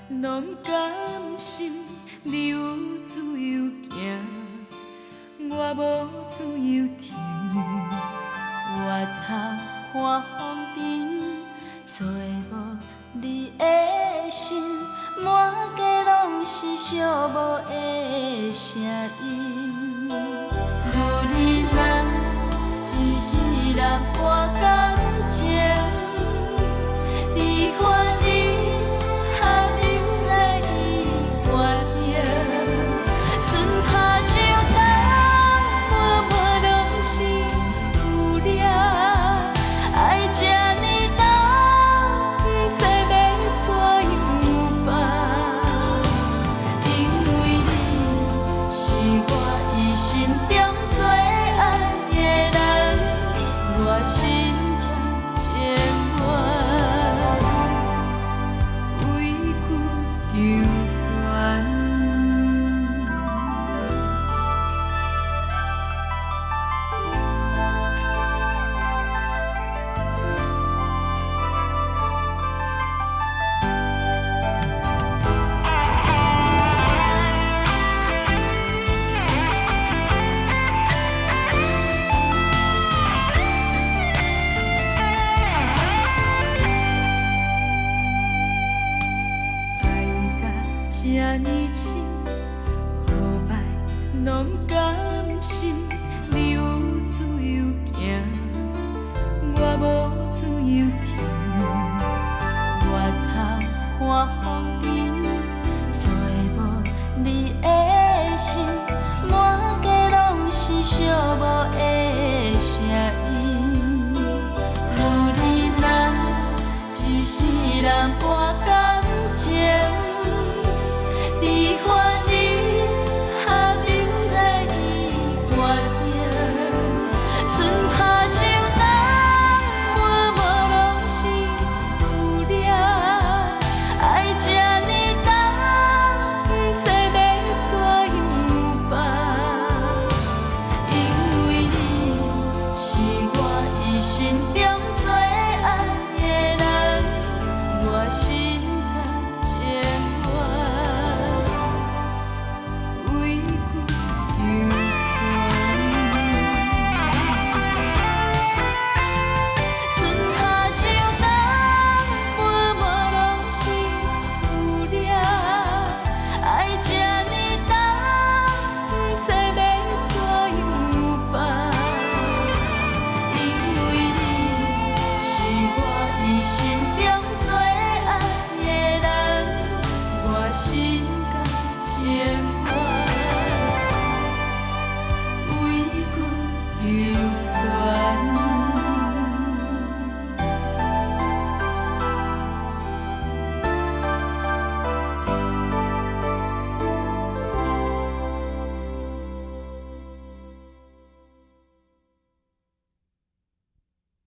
拢甘心你有自由行，我无自由停。回头看风尘，找无你的心，满街拢是寂寞的声音。有你人一世人博感情，悲欢喜合应在伊决定。春夏秋冬，满满拢是思念。爱这呢重，不知要怎样办。因为你是我一生中最爱的人，我心甘情愿，委屈求全。爱甲这呢深，好歹拢甘心。你有自由行，我无自由停。